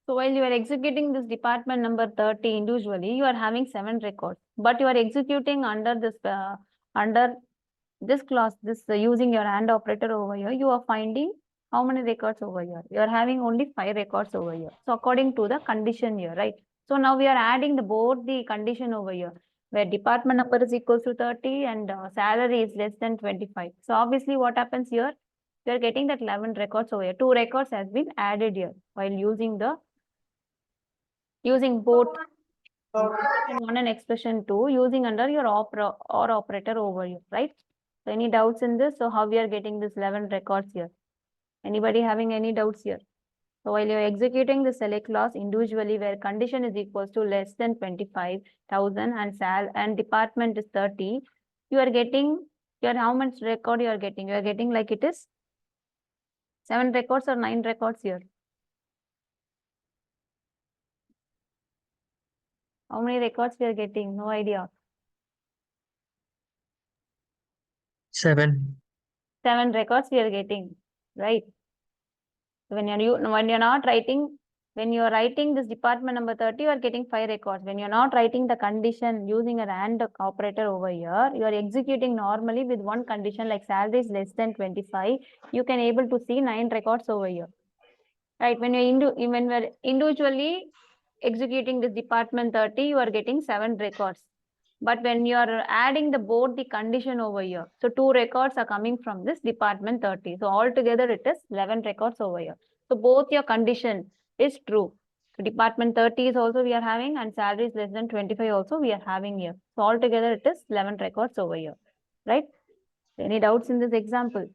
So while you are executing this department number 30 individually, you are having 7 records, but you are executing under this class, using your AND operator over here, you are finding how many records over here? You are having only 5 records over here. So according to the condition here, right? So now we are adding both the condition over here, where department number is equals to 30 and salary is less than 25. So obviously what happens here? You are getting that 11 records over here. 2 records has been added here while using both expression 1 and expression 2 using under your OR operator over here, right? So any doubts in this? So how we are getting this 11 records here? Anybody having any doubts here? So while you're executing the select clause individually where condition is equals to less than 25,000 and department is 30, you are getting how much record you are getting? You are getting like it is 7 records or 9 records here. How many records we are getting? No idea. 7. 7 records we are getting, right? When you're writing this department number 30, you are getting 5 records. When you're not writing the condition using an AND operator over here, you are executing normally with one condition like salary is less than 25. You can able to see 9 records over here, right? When we're individually executing this department 30, you are getting 7 records. But when you are adding both the condition over here, so 2 records are coming from this department 30. So altogether it is 11 records over here. So both your condition is true. So department 30 is also we are having and salary is less than 25 also we are having here. So altogether it is 11 records over here, right? Any doubts in this example?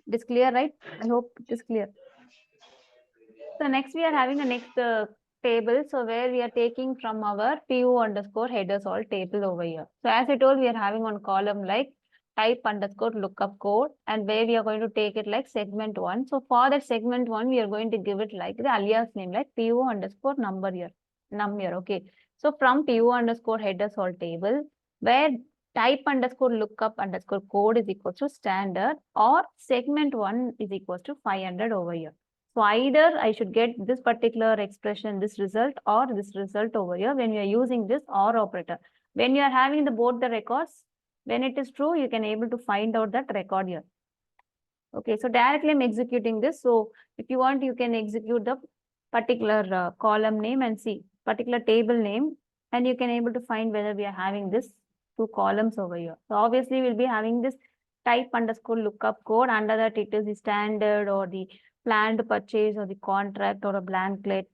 It is clear, right? I hope it is clear. So next we are having a next table. So where we are taking from our PO underscore headers all table over here. So as I told, we are having one column like type underscore lookup code and where we are going to take it like segment 1. So for that segment 1, we are going to give it like the alias name like PO underscore number here, num here. Okay. So from PO underscore headers all table where type underscore lookup underscore code is equal to standard or segment 1 is equals to 500 over here. So either I should get this particular expression, this result or this result over here when you are using this OR operator. When you are having both the records, when it is true, you can able to find out that record here. Okay, so directly I'm executing this. So if you want, you can execute the particular column name and see particular table name and you can able to find whether we are having this 2 columns over here. So obviously we'll be having this type underscore lookup code. Under that it is the standard or the planned purchase or the contract or a blanket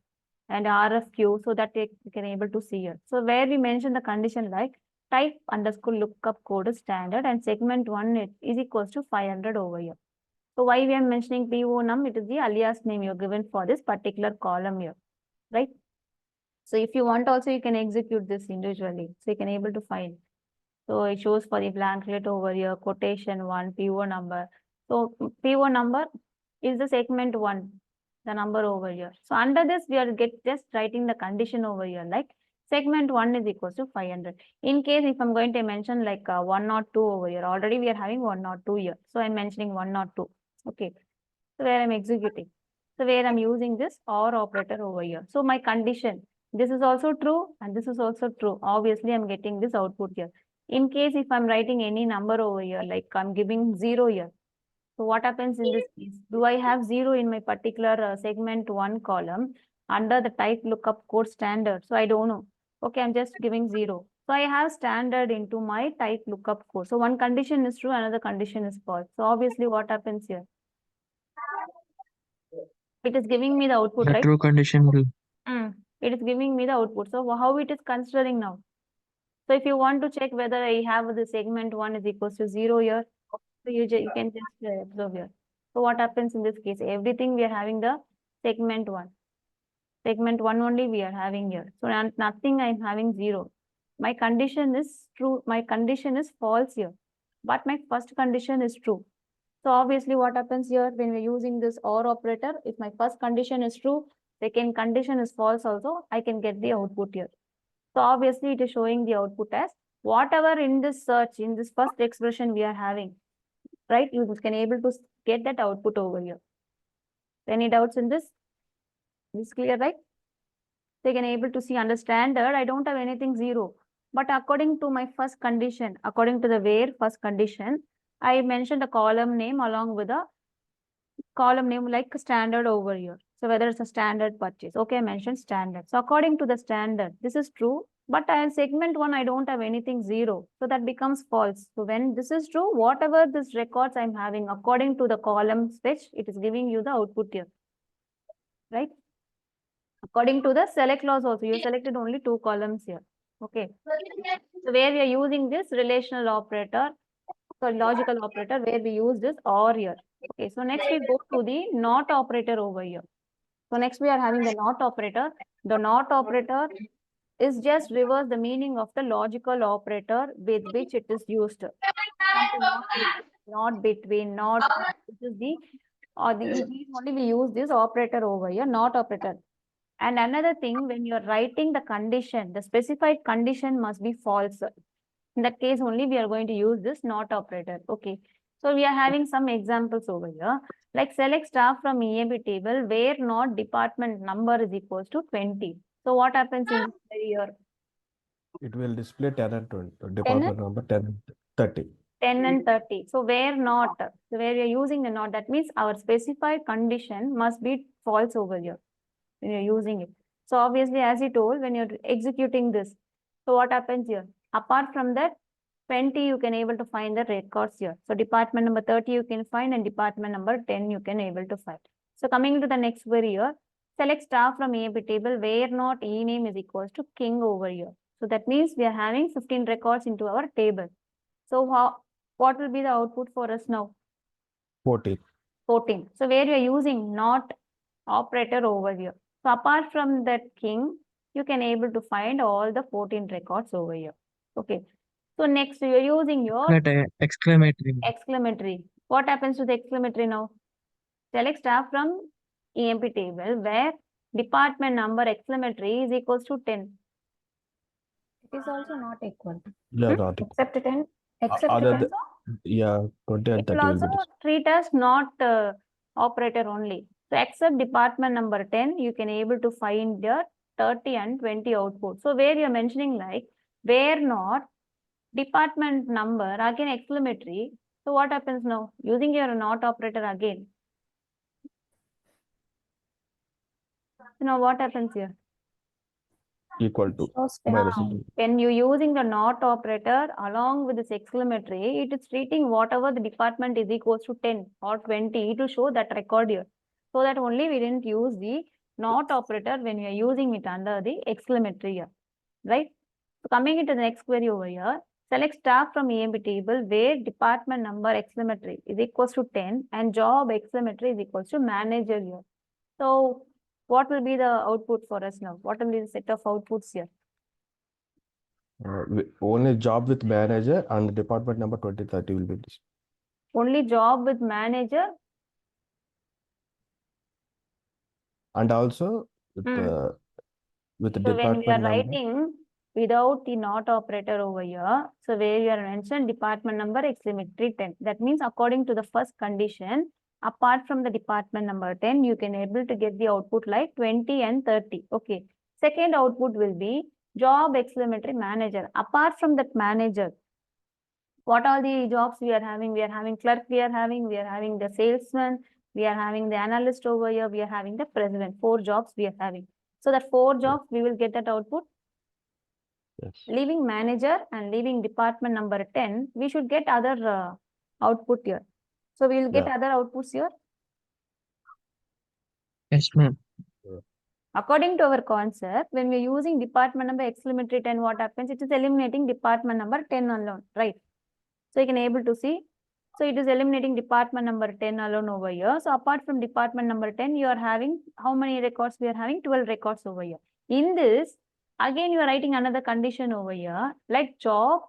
and RFQ so that you can able to see here. So where we mention the condition like type underscore lookup code is standard and segment 1 is equals to 500 over here. So why we are mentioning PO num, it is the alias name you're given for this particular column here, right? So if you want also you can execute this individually. So you can able to find. So it shows for the blanket over here, quotation 1, PO number. So PO number is the segment 1, the number over here. So under this, we are just writing the condition over here, like segment 1 is equals to 500. In case if I'm going to mention like 102 over here, already we are having 102 here. So I'm mentioning 102. Okay. So where I'm executing. So where I'm using this OR operator over here. So my condition, this is also true and this is also true. Obviously, I'm getting this output here. In case if I'm writing any number over here, like I'm giving 0 here. So what happens in this case? Do I have 0 in my particular segment 1 column under the type lookup code standard? So I don't know. Okay, I'm just giving 0. So I have standard into my type lookup code. So one condition is true, another condition is false. So obviously what happens here? It is giving me the output, The right? true condition will. It is giving me the output. So how it is considering now? So if you want to check whether I have the segment 1 is equals to 0 here, so you can just observe here. So what happens in this case? Everything we are having the segment 1. Segment 1 only we are having here. So nothing I'm having 0. My condition is true. My condition is false here. But my first condition is true. So obviously what happens here when we're using this OR operator, if my first condition is true, second condition is false also, I can get the output here. So obviously it is showing the output as whatever in this search, in this first expression we are having, right? You can able to get that output over here. Any doubts in this? This clear, right? They can able to see under standard, I don't have anything 0. But according to my first condition, according to the where first condition, I mentioned a column name along with a column name like standard over here. So whether it's a standard purchase. Okay, I mentioned standard. So according to the standard, this is true. But in segment 1, I don't have anything 0. So that becomes false. So when this is true, whatever this records I'm having according to the column fetch, it is giving you the output here. Right? According to the select clause also, you selected only 2 columns here. Okay. So where we are using this relational operator, so logical operator, where we use this OR here. Okay. So next we go to the NOT operator over here. So next we are having the NOT operator. The NOT operator is just reverse the meaning of the logical operator with which it is used. Not between, not, this is the, or the, only we use this operator over here, NOT operator. And another thing, when you're writing the condition, the specified condition must be false. In that case only we are going to use this NOT operator. Okay. So we are having some examples over here. Like select staff from EMB table where not department number is equals to 20. So what happens in here? It will display 10 and 20. Department number 10 and 30. 10 and 30. So where not? So where we are using the not, that means our specified condition must be false over here when you're using it. So obviously, as he told, when you're executing this, so what happens here? Apart from that, 20, you can able to find the records here. So department number 30, you can find, and department number 10, you can able to find. So coming to the next query here, select staff from EMP table where not E name is equals to king over here. So that means we are having 15 records into our table. So what will be the output for us now? 14. 14. So where you are using not operator over here. So apart from that king, you can able to find all the 14 records over here. Okay. So next you are using your exclamatory. What happens to the exclamatory now? Select staff from EMP table where department number exclamatory is equals to 10. It is also not equal. Yeah, not equal. Except 10. Except Other 10. than, yeah, 20 and It will 30 will be also treat as not operator only. So except department number 10, you can able to find your 30 and 20 output. So where you're mentioning like, where not department number, again exclamatory. So what happens now? Using your not operator again. So now what happens here? equal to. When you're using the not operator along with this exclamatory, it is treating whatever the department is equals to 10 or 20 to show that record here. So that only we didn't use the not operator when we are using it under the exclamatory here, right? So coming into the next query over here, select staff from EMB table where department number exclamatory is equals to 10 and job exclamatory is equals to manager here. So what will be the output for us now? What will be the set of outputs here? Only job with manager and department number 2030 will be this. Only job with manager. And also with the so department when we are number. writing without the not operator over here, so where you are mentioned department number exclamatory 10. That means according to the first condition, apart from the department number 10, you can able to get the output like 20 and 30. Okay. Second output will be job exclamatory manager. Apart from that manager, what are the jobs we are having? We are having clerk, we are having the salesman, we are having the analyst over here, we are having the president. 4 jobs we are having. So that 4 jobs, we will get that output. Yes. Leaving manager and leaving department number 10, we should get other output here. So we will get other outputs here. Yes, ma'am. According to our concept, when we are using department number exclamatory 10, what happens? It is eliminating department number 10 alone, right? So you can able to see. So it is eliminating department number 10 alone over here. So apart from department number 10, you are having how many records? We are having 12 records over here. In this, again, you are writing another condition over here, like job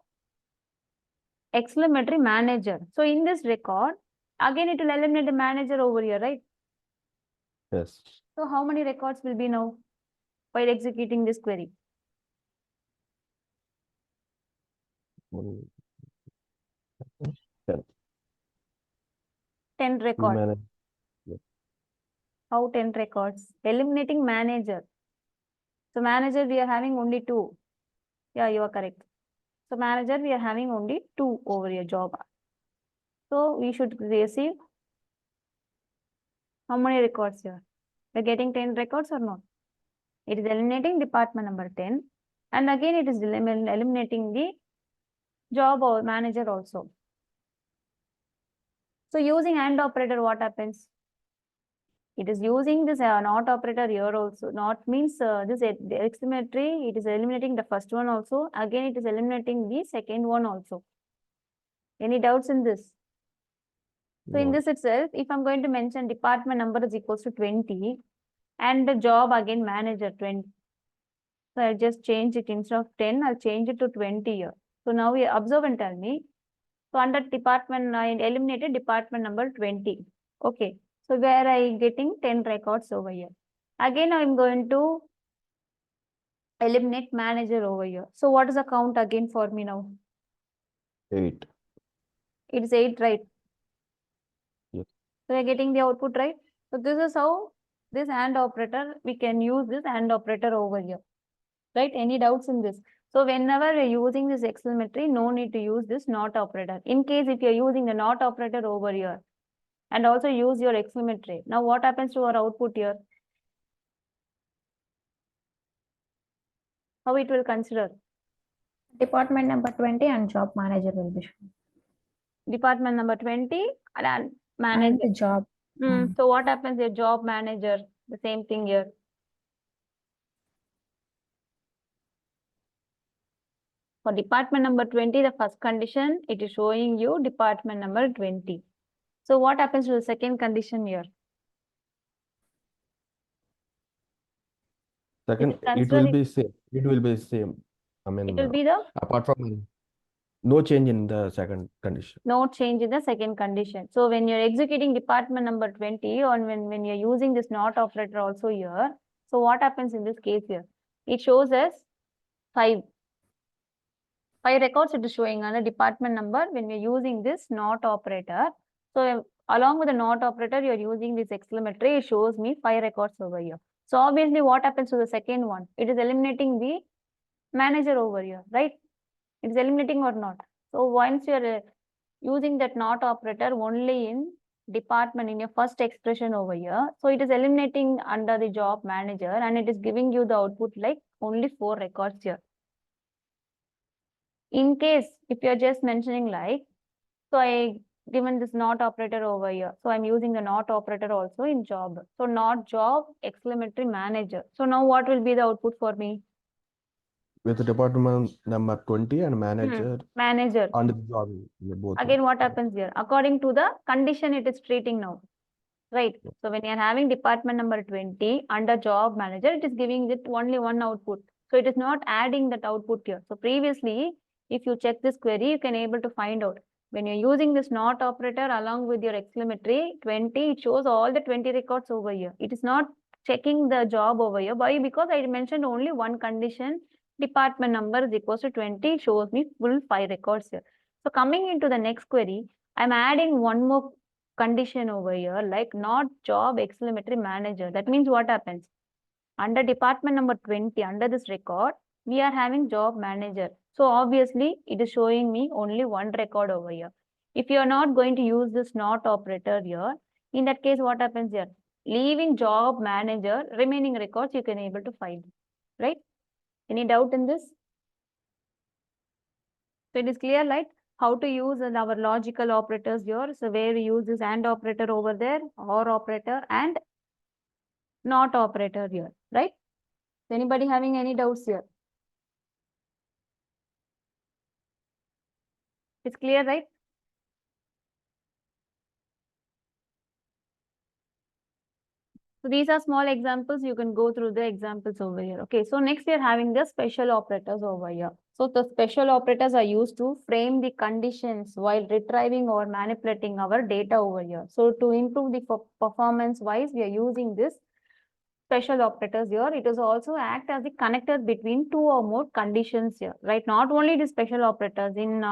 exclamatory manager. So in this record, again, it will eliminate the manager over here, right? Yes. So how many records will be now while executing this query? One, 10. 10 To records. manage. How 10 records? Eliminating manager. So manager, we are having only 2. Yeah, you are correct. So manager, we are having only 2 over your job. So we should receive how many records here? We're getting 10 records or not? It is eliminating department number 10. And again, it is eliminating the job or manager also. So using AND operator, what happens? It is using this not operator here also. Not means this exclamatory, it is eliminating the first one also. Again, it is eliminating the second one also. Any doubts in this? So in No. this itself, if I'm going to mention department number is equals to 20 and the job again manager 20. So I'll just change it instead of 10, I'll change it to 20 here. So now we observe and tell me. So under department, I eliminated department number 20. Okay. So where I getting 10 records over here. Again, I'm going to eliminate manager over here. So what is the count again for me now? 8. It is 8, right? Yes. So we're getting the output, right? So this is how this AND operator, we can use this AND operator over here. Right? Any doubts in this? So whenever we're using this exclamatory, no need to use this NOT operator. In case if you're using the NOT operator over here and also use your exclamatory. Now what happens to our output here? How it will consider? Department number 20 and job manager will be shown. Department number 20 and And manager. the job. So what happens here? Job manager, the same thing here. For department number 20, the first condition, it is showing you department number 20. So what happens to the second condition here? Second, it will be same. It will be same. I mean, it will be the apart from no change in the second condition. no change in the second condition. So when you're executing department number 20 or when you're using this NOT operator also here, so what happens in this case here? It shows us 5 records it is showing on a department number when we're using this NOT operator. So along with the NOT operator, you're using this exclamatory, it shows me 5 records over here. So obviously what happens to the second one? It is eliminating the manager over here, right? It is eliminating or not? So once you're using that NOT operator only in department in your first expression over here, so it is eliminating under the job manager and it is giving you the output like only 4 records here. In case if you're just mentioning like, so I given this NOT operator over here, so I'm using the NOT operator also in job. So not job exclamatory manager. So now what will be the output for me? With the department number 20 and manager Manager. on the job. Both Again, what happens here? According to the condition it is treating now. Right. So when you're having department number 20 under job manager, it is giving it only one output. So it is not adding that output here. So previously, if you check this query, you can able to find out. When you're using this NOT operator along with your exclamatory 20, it shows all the 20 records over here. It is not checking the job over here. Why? Because I mentioned only one condition. Department number is equals to 20. It shows me full 5 records here. So coming into the next query, I'm adding one more condition over here, like not job exclamatory manager. That means what happens? Under department number 20, under this record, we are having job manager. So obviously, it is showing me only one record over here. If you are not going to use this NOT operator here, in that case, what happens here? Leaving job manager, remaining records you can able to find, right? Any doubt in this? So it is clear, right? How to use our logical operators here. So where we use this AND operator over there, OR operator and NOT operator here, right? Is anybody having any doubts here? It's clear, right? So these are small examples. You can go through the examples over here. Okay, so next we are having the special operators over here. So the special operators are used to frame the conditions while retrieving or manipulating our data over here. So to improve the performance wise, we are using this special operators here. It is also act as the connector between two or more conditions here, right? Not only the special operators, in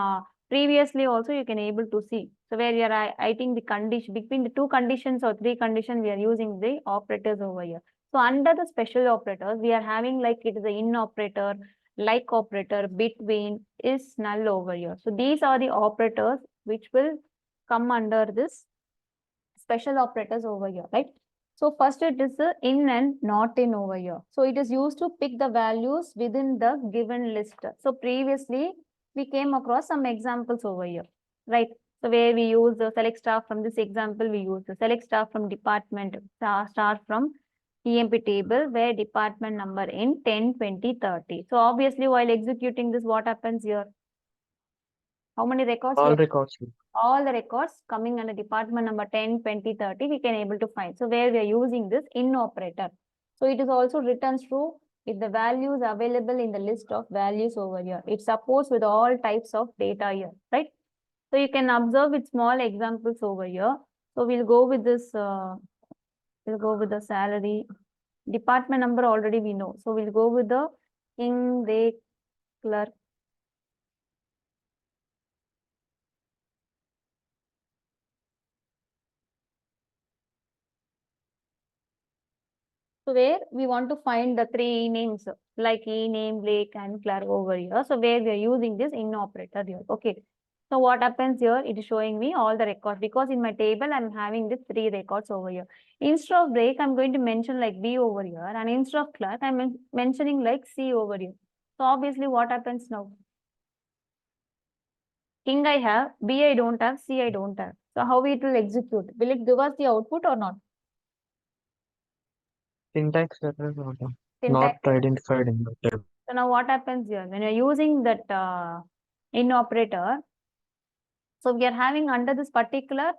previously also you can able to see. So where you are writing the condition between the two conditions or three conditions, we are using the operators over here. So under the special operators, we are having like it is the in operator, like operator, between, is, null over here. So these are the operators which will come under this special operators over here, right? So first it is the in and not in over here. So it is used to pick the values within the given list. So previously we came across some examples over here, right? So where we use the select star from this example, we use the select star from department, star from EMP table where department number in 10, 20, 30. So obviously while executing this, what happens here? How many records? All records. All the records coming under department number 10, 20, 30, we can able to find. So where we are using this in operator. So it is also returns true if the values available in the list of values over here. It supports with all types of data here, right? So you can observe with small examples over here. So we'll go with this, we'll go with the salary. Department number already we know. So we'll go with the king, they, clerk. So where we want to find the three names like name, Blake and Clark over here. So where we are using this in operator here. Okay. So what happens here? It is showing me all the records because in my table I'm having this three records over here. Instead of Blake, I'm going to mention like B over here, and instead of Clark, I'm mentioning like C over here. So obviously what happens now? King I have, B I don't have, C I don't have. So how it will execute? Will it give us the output or not? Syntax error not Syntax error. identified in the table. So now what happens here? When you're using that in operator, so we are having under this particular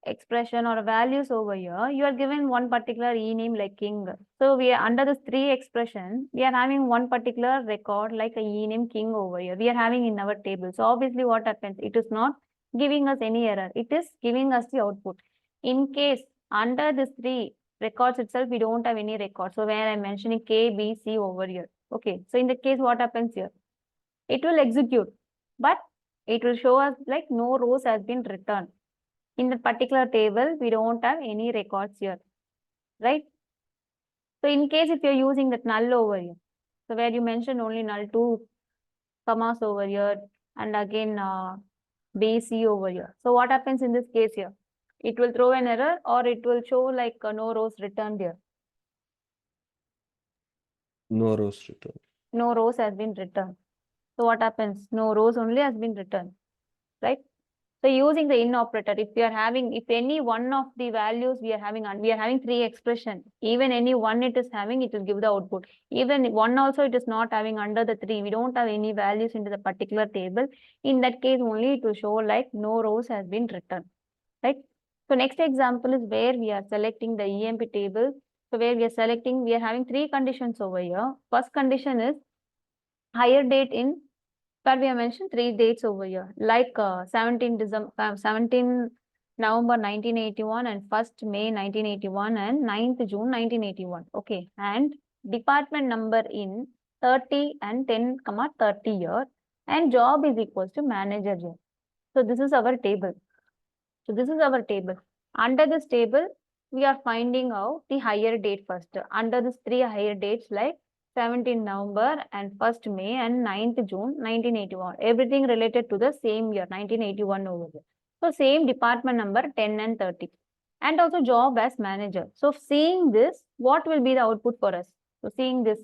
expression or values over here, you are given one particular e name like king. So we are under this three expression, we are having one particular record like a e name king over here. We are having in our table. So obviously what happens? It is not giving us any error. It is giving us the output. In case under this three records itself, we don't have any record. So where I'm mentioning K, B, C over here. Okay. So in the case, what happens here? It will execute, but it will show us like no rows has been returned. In the particular table, we don't have any records here, right? So in case if you're using that null over here, so where you mentioned only null two commas over here, and again BC over here. So what happens in this case here? It will throw an error or it will show like no rows returned here. No rows returned. No rows has been returned. So what happens? No rows only has been returned, right? So using the in operator, if we are having, if any one of the values we are having three expression, even any one it is having, it will give the output. Even one also it is not having under the three, we don't have any values into the particular table. In that case only it will show like no rows has been returned, right? So next example is where we are selecting the EMP table. So where we are selecting, we are having three conditions over here. First condition is higher date in, where we have mentioned three dates over here, like 17 November 1981 and 1st May 1981 and 9th June 1981. Okay, and department number in 30 and 10, 30 year, and job is equals to manager here. So this is our table. So this is our table. Under this table, we are finding out the higher date first. Under this three higher dates like 17 November and 1st May and 9th June 1981. Everything related to the same year, 1981 over here. So same department number 10 and 30. And also job as manager. So seeing this, what will be the output for us? So seeing this.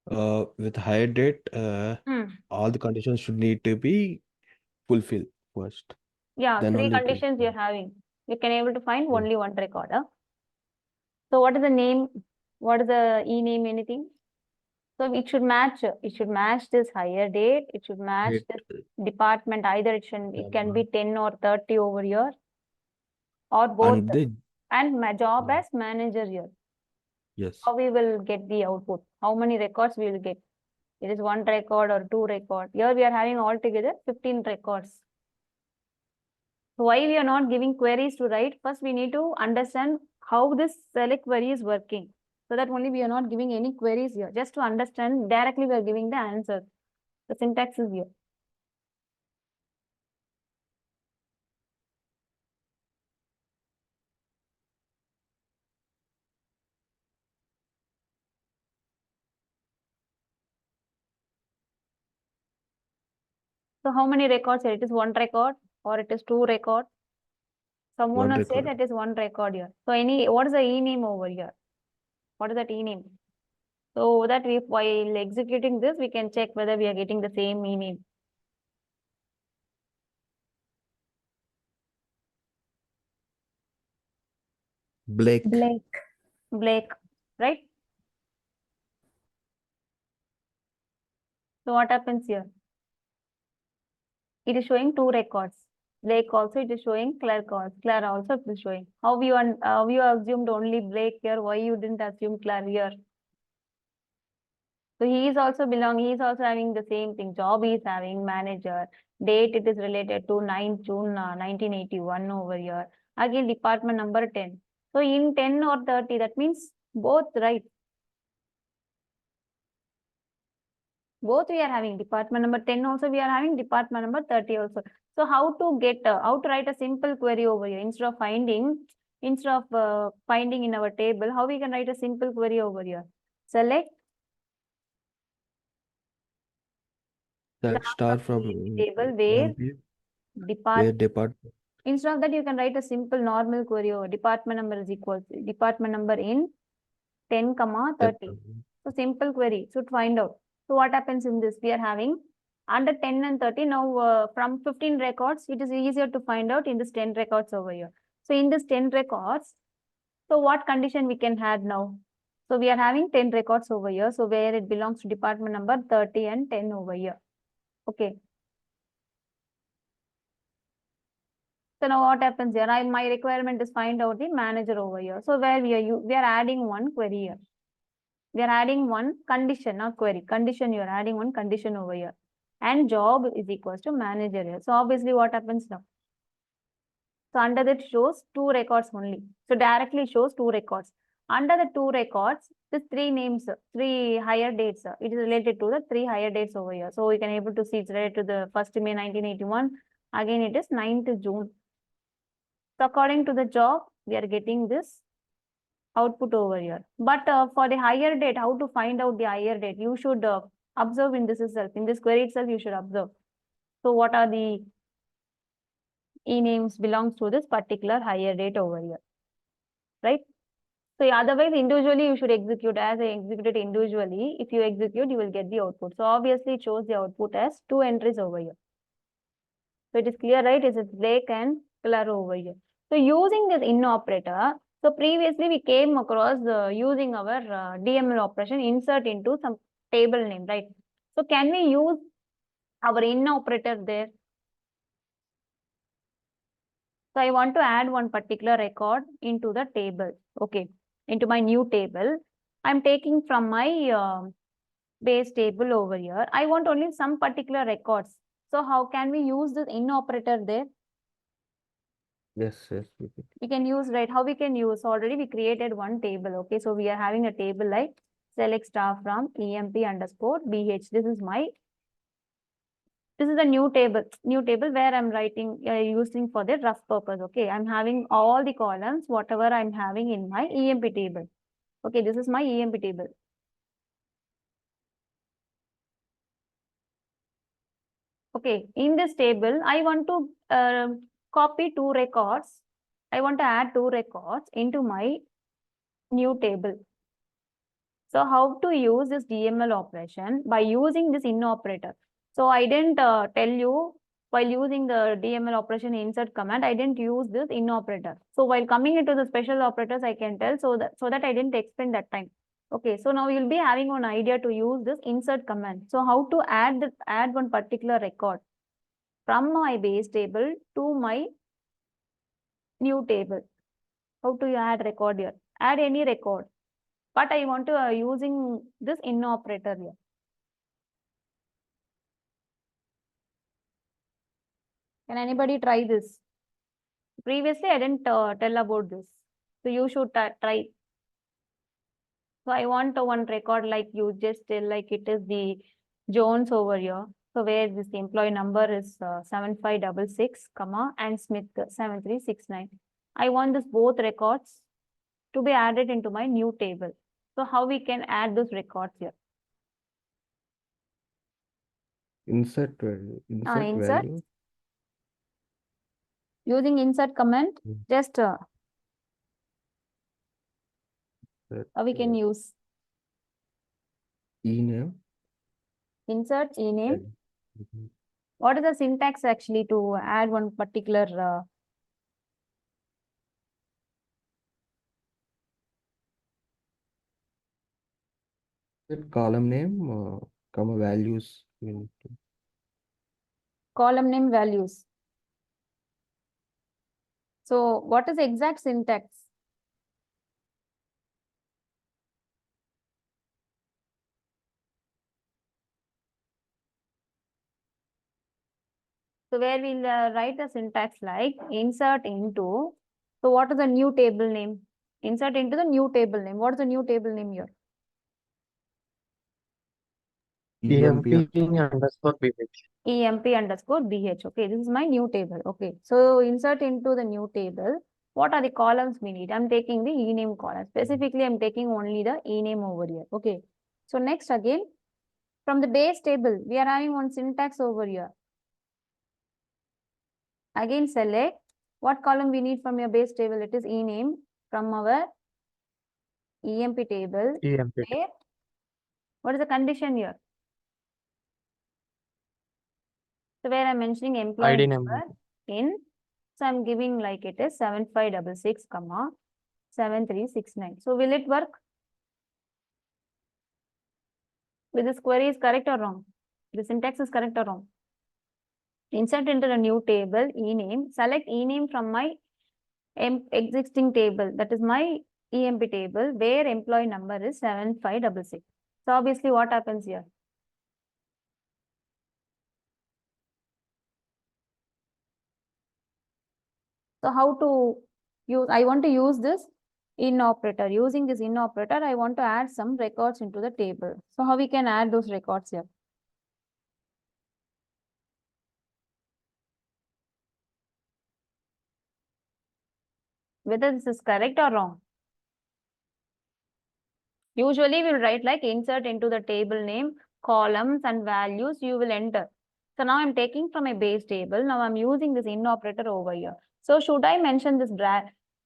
With higher date, all the conditions should need to be fulfilled first. Yeah, Then three only it will conditions you're come. having. You can able to find Yeah. only one record. So what is the name? What is the e name? Anything? So it should match. It should match this higher date. It should match Date, this department. Either it can be 10 or 30 over here, or both. and the And my job Yeah. as manager here. yes. How we will get the output? How many records we will get? It is one record or two record. Here we are having altogether 15 records. So why we are not giving queries to write? First, we need to understand how this select query is working. So that only we are not giving any queries here. Just to understand, directly we are giving the answer. The syntax is here. So how many records here? It is one record or it is two record? Someone One has said record. that is one record here. So what is the e name over here? What is that e name? So that if while executing this, we can check whether we are getting the same e name. Blake. Blake, right? So what happens here? It is showing two records. Blake also it is showing, Claire also it is showing. How you assumed only Blake here? Why you didn't assume Claire here? So he is also having the same thing. Job he is having, manager. Date it is related to 9 June 1981 over here. Again department number 10. So in 10 or 30, that means both, right? Both we are having department number 10 also we are having, department number 30 also. So how to write a simple query over here instead of finding in our table, how we can write a simple query over here? Select Star from table where department. Instead of that, you can write a simple normal query over department number is equal to department number in 10, 30. So simple query should find out. So what happens in this? We are having under 10 and 30. Now from 15 records, it is easier to find out in this 10 records over here. So in this 10 records, so what condition we can add now? So we are having 10 records over here. So where it belongs to department number 30 and 10 over here. Okay. So now what happens here? My requirement is find out the manager over here. So where we are adding one query here. We are adding one condition, not query. Condition, you are adding one condition over here. And job is equals to manager here. So obviously what happens now? So under that shows two records only. So directly shows two records. Under the two records, the three names, three higher dates. It is related to the three higher dates over here. So we can able to see it's related to the 1st May 1981. Again, it is 9th June. So according to the job, we are getting this output over here. But for the higher date, how to find out the higher date? You should observe in this itself. In this query itself, you should observe. So what are the e-names belongs to this particular higher date over here, right? So otherwise, individually, you should execute. As I executed individually, if you execute, you will get the output. So obviously, it shows the output as two entries over here. So it is clear, right? It's Blake and Claire over here. So using this in operator, so previously we came across using our DML operation insert into some table name, right? So can we use our in operator there? So I want to add one particular record into the table. Okay, into my new table. I'm taking from my base table over here. I want only some particular records. So how can we use this in operator there? Yes. We can use, right? How we can use? Already we created one table. Okay, so we are having a table like select star from emp underscore bh. This is a new table where I'm writing using for the rough purpose. Okay, I'm having all the columns, whatever I'm having in my emp table. Okay, this is my emp table. Okay, in this table, I want to copy two records. I want to add two records into my new table. So how to use this DML operation? By using this in operator. So I didn't tell you while using the DML operation insert command, I didn't use this in operator. So while coming into the special operators, I can tell so that I didn't explain that time. Okay, so now you'll be having one idea to use this insert command. So how to add one particular record from my base table to my new table. How to add record here? Add any record. But I want to using this in operator here. Can anybody try this? Previously, I didn't tell about this. So you should try. So I want one record like you just tell, like it is the Jones over here. So where this employee number is 7566, comma, and Smith 7369. I want this both records to be added into my new table. So how we can add those records here? Insert value. Insert. Value. Using insert command, just we can use ename. insert ename. Mhm. What is the syntax actually to add one particular That column name, comma values. column name values? So what is the exact syntax? So where we'll write the syntax like insert into. So what is the new table name? Insert into the new table name. What is the new table name here? EMP underscore BH. EMP underscore BH. Okay, this is my new table. Okay, so insert into the new table. What are the columns we need? I'm taking the ename column. Specifically, I'm taking only the ename over here. Okay, so next again, from the base table, we are having one syntax over here. Again, select what column we need from your base table. It is ename from our EMP table. EMP. Where? What is the condition here? So where I'm mentioning employee ID number number. in. So I'm giving like it is 7566, comma 7369. So will it work? With this query is correct or wrong? The syntax is correct or wrong? Insert into the new table ename. Select ename from my existing table. That is my EMP table where employee number is 7566. So obviously what happens here? So how to use, I want to use this in operator. Using this in operator, I want to add some records into the table. So how we can add those records here? Whether this is correct or wrong. Usually we'll write like insert into the table name, columns and values you will enter. So now I'm taking from a base table. Now I'm using this in operator over here. So should I mention this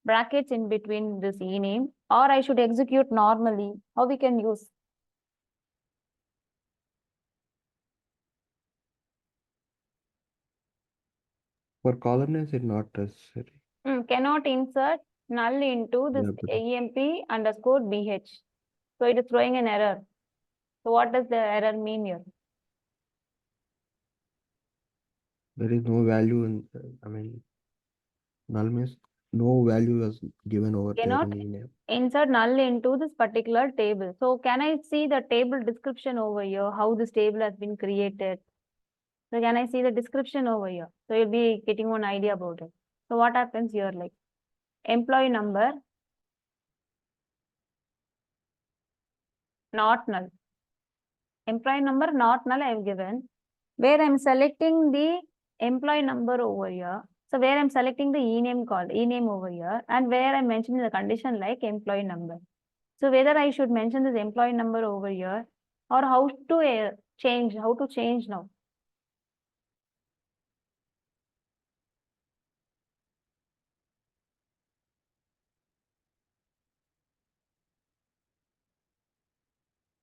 brackets in between this ename, or I should execute normally? How we can use? For column names, it's not necessary. Cannot insert null into this EMP underscore BH. So it is throwing an error. So what does the error mean here? There is no value in, null means no value was given over Cannot there in ename. insert null into this particular table. So can I see the table description over here, how this table has been created? So can I see the description over here? So you'll be getting one idea about it. So what happens here, like employee number, not null. Employee number not null I have given. Where I'm selecting the employee number over here. So where I'm selecting the ename over here, and where I'm mentioning the condition like employee number. So whether I should mention this employee number over here, or how to change now.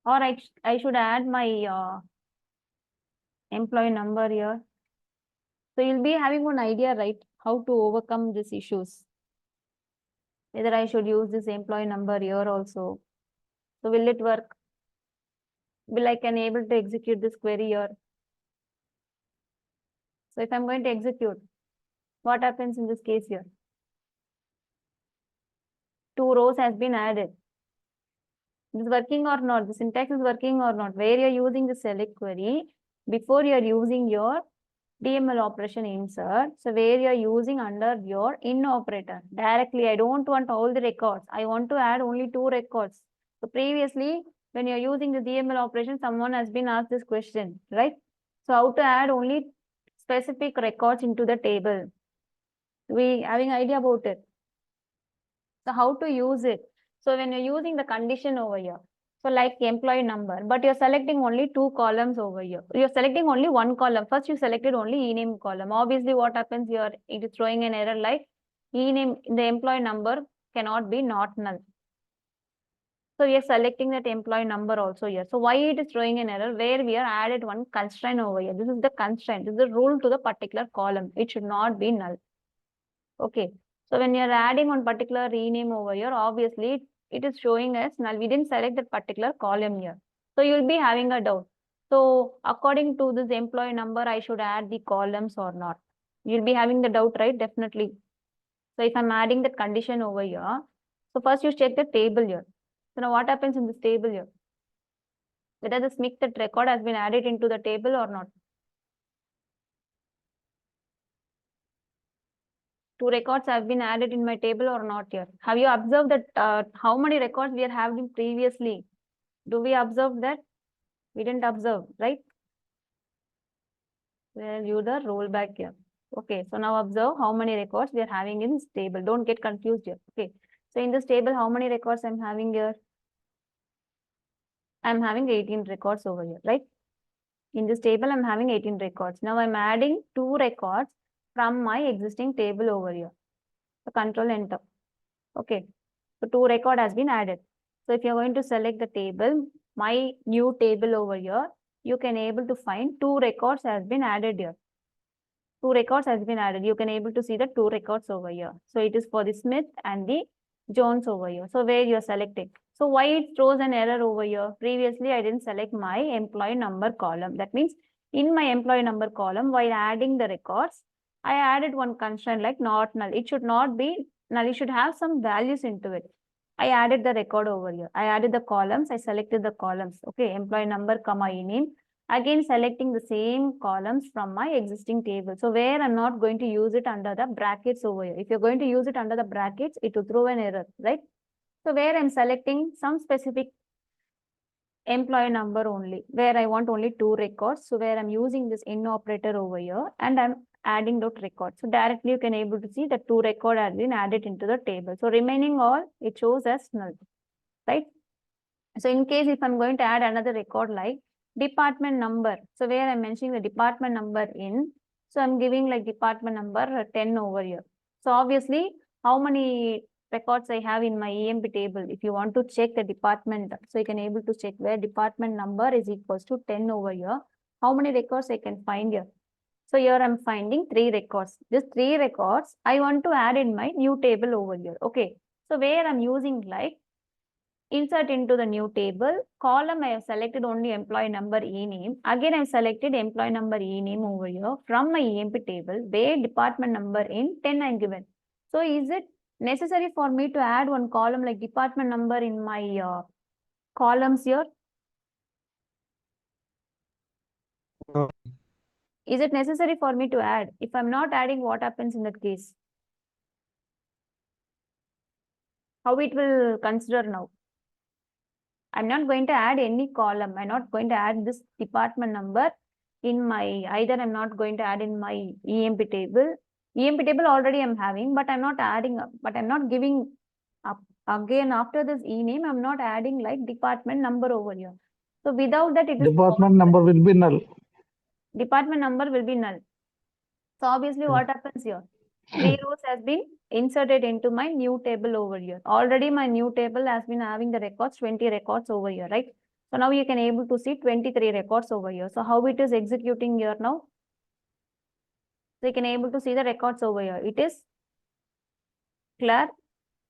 Or I should add my employee number here. So you'll be having one idea, right? How to overcome these issues. Whether I should use this employee number here also. So will it work? Will I can able to execute this query here? So if I'm going to execute, what happens in this case here? 2 rows has been added. This is working or not? The syntax is working or not? Where you're using the select query, before you're using your DML operation insert. So where you are using under your in operator directly. I don't want all the records. I want to add only 2 records. So previously, when you are using the DML operation, someone has been asked this question, right? So how to add only specific records into the table? We having idea about it. So how to use it? So when you're using the condition over here, so like employee number, but you're selecting only 2 columns over here. You're selecting only 1 column. First you selected only ename column. Obviously what happens here, it is throwing an error like ename, the employee number cannot be not null. So we are selecting that employee number also here. So why it is throwing an error? Where we are added one constraint over here. This is the constraint. This is the rule to the particular column. It should not be null. Okay. So when you're adding one particular rename over here, obviously it is showing us null. We didn't select that particular column here. So you'll be having a doubt. So according to this employee number, I should add the columns or not. You'll be having the doubt, right? Definitely. So if I'm adding that condition over here, so first you check the table here. So now what happens in this table here? Whether this mixed record has been added into the table or not. 2 records have been added in my table or not here. Have you observed that how many records we are having previously? Do we observe that? We didn't observe, right? We'll use the rollback here. Okay, so now observe how many records we are having in this table. Don't get confused here. Okay, so in this table, how many records I'm having here? I'm having 18 records over here, right? In this table, I'm having 18 records. Now I'm adding 2 records from my existing table over here. So control enter. Okay, so 2 record has been added. So if you're going to select the table, my new table over here, you can able to find 2 records has been added here. 2 records has been added. You can able to see the 2 records over here. So it is for the Smith and the Jones over here. So where you're selecting. So why it throws an error over here? Previously, I didn't select my employee number column. That means in my employee number column, while adding the records, I added one constraint like not null. It should not be null. It should have some values into it. I added the record over here. I added the columns. I selected the columns. Okay, employee number, comma, ename. Again, selecting the same columns from my existing table. So where I'm not going to use it under the brackets over here. If you're going to use it under the brackets, it will throw an error, right? So where I'm selecting some specific employee number only, where I want only 2 records. So where I'm using this in operator over here and I'm adding those records. So directly you can able to see the 2 record has been added into the table. So remaining all, it shows as null, right? So in case if I'm going to add another record like department number. So where I'm mentioning the department number in, so I'm giving like department number 10 over here. So obviously, how many records I have in my EMP table? If you want to check the department, so you can able to check where department number is equals to 10 over here. How many records I can find here? So here I'm finding 3 records. This 3 records I want to add in my new table over here. Okay. So where I'm using like insert into the new table, column I have selected only employee number ename. Again, I've selected employee number ename over here from my EMP table where department number in 10 I'm given. So is it necessary for me to add one column like department number in my columns here? No. Is it necessary for me to add? If I'm not adding, what happens in that case? How it will consider now? I'm not going to add any column. I'm not going to add this department number in my, either I'm not going to add in my EMP table. EMP table already I'm having, but I'm not adding up, but I'm not giving up. Again, after this ename, I'm not adding like department number over here. So without that, it is Department number will be null. department number will be null. So obviously what happens here? 3 rows has been inserted into my new table over here. Already my new table has been having the records, 20 records over here, right? So now you can able to see 23 records over here. So how it is executing here now? So you can able to see the records over here. It is Clark,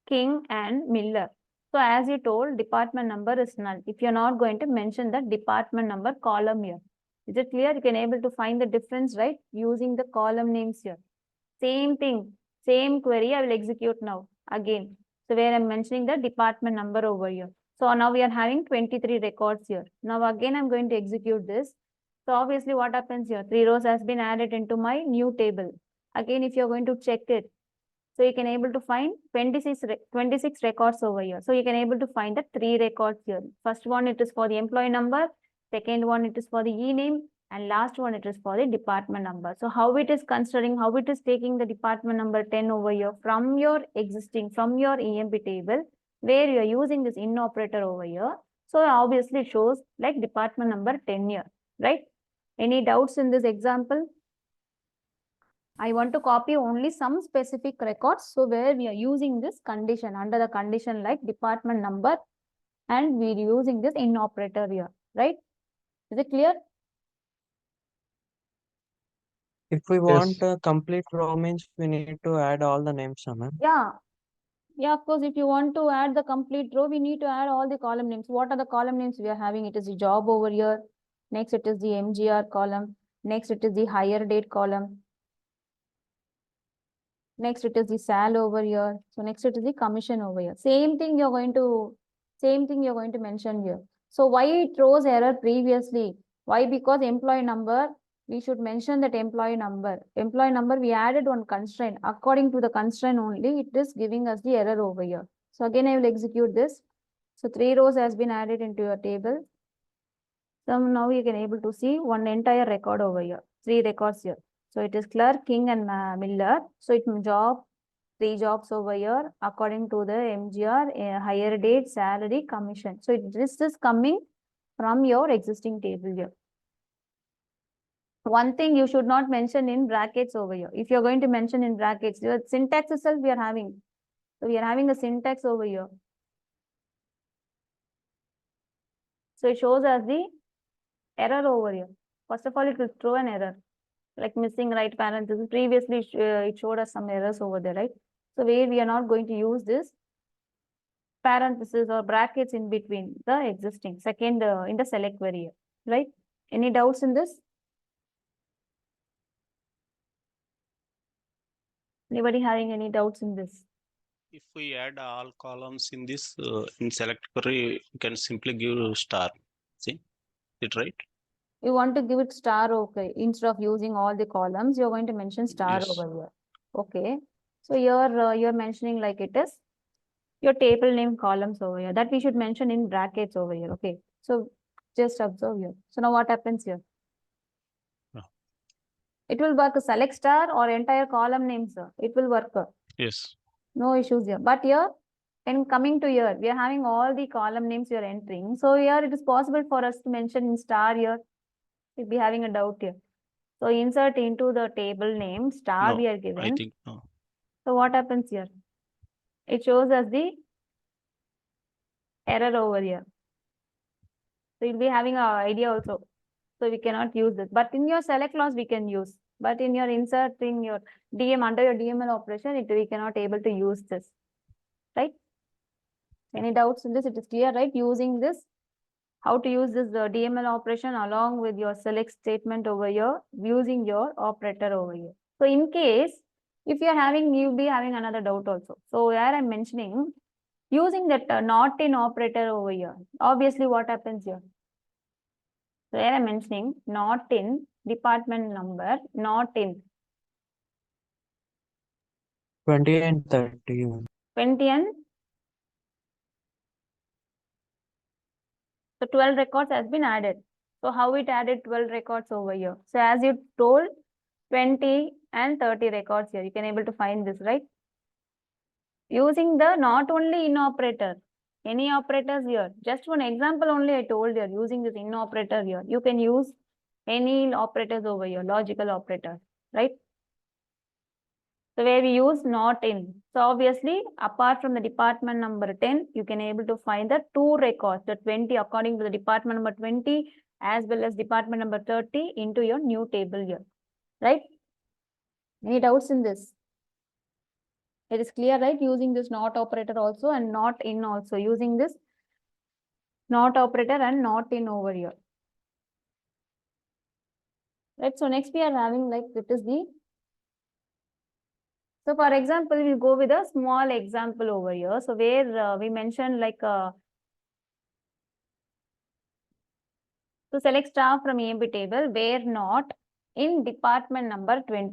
King and Miller. So as you told, department number is null. If you're not going to mention the department number column here. Is it clear? You can able to find the difference, right? Using the column names here. Same thing, same query I will execute now again. So where I'm mentioning the department number over here. So now we are having 23 records here. Now again I'm going to execute this. So obviously what happens here? 3 rows has been added into my new table. Again, if you're going to check it, so you can able to find 26 records over here. So you can able to find the 3 records here. First one, it is for the employee number. Second one, it is for the e-name. And last one, it is for the department number. So how it is considering, how it is taking the department number 10 over here from your from your EMP table, where you are using this in operator over here. So obviously it shows like department number 10 here, right? Any doubts in this example? I want to copy only some specific records. So where we are using this condition, under the condition like department number, and we're using this in operator here, right? Is it clear? If we want a complete row means we need to add all the names, ma'am. Yeah. Yeah, of course, if you want to add the complete row, we need to add all the column names. What are the column names we are having? It is the job over here. Next, it is the MGR column. Next, it is the hire date column. Next, it is the sal over here. So next, it is the commission over here. Same thing you're going to mention here. So why it throws error previously? Why? Because employee number, we should mention that employee number. Employee number, we added one constraint. According to the constraint only, it is giving us the error over here. So again, I will execute this. So 3 rows has been added into your table. So now you can able to see one entire record over here. 3 records here. So it is clerk, King and Miller. So it job, 3 jobs over here according to the MGR, hire date, salary, commission. So this is coming from your existing table here. One thing you should not mention in brackets over here. If you're going to mention in brackets, your syntax itself we are having. So we are having a syntax over here. So it shows us the error over here. First of all, it will throw an error, like missing right parenthesis. Previously, it showed us some errors over there, right? So where we are not going to use this parenthesis or brackets in between the existing second in the select query, right? Any doubts in this? Anybody having any doubts in this? If we add all columns in this in select query, you can simply give star. See it, right? You want to give it star, okay. Instead of using all the columns, you're going to mention star Yes. over here. Okay. So you're mentioning like it is your table name columns over here. That we should mention in brackets over here. Okay. So just observe here. So now what happens here? Yeah. It will work select star or entire column names. It will work. Yes. No issues here. But here, in coming to here, we are having all the column names you are entering. So here it is possible for us to mention in star here. We'll be having a doubt here. So insert into the table name star No, we are given. I think no. So what happens here? It shows us the error over here. So you'll be having an idea also. So we cannot use this. But in your select clause, we can use. But in your inserting your DM under your DML operation, we cannot able to use this. Right? Any doubts in this? It is clear, right? Using this, how to use this DML operation along with your select statement over here, using your operator over here. So in case, if you're having, you'll be having another doubt also. So where I'm mentioning, using that not in operator over here, obviously what happens here? So where I'm mentioning not in department number, not in 20 and 30. 20 and so 12 records has been added. So how it added 12 records over here? So as you told, 20 and 30 records here. You can able to find this, right? Using the not only in operator, any operators here. Just one example only I told here, using this in operator here. You can use any operators over here, logical operators, right? So where we use not in. So obviously, apart from the department number 10, you can able to find the 2 records, the 20 according to the department number 20 as well as department number 30 into your new table here, right? Any doubts in this? It is clear, right? Using this not operator also and not in also. Using this not operator and not in over here. Right. So next we are having like it is the. So for example, we go with a small example over here. So where we mentioned like To select star from EMP table where not in department number 20.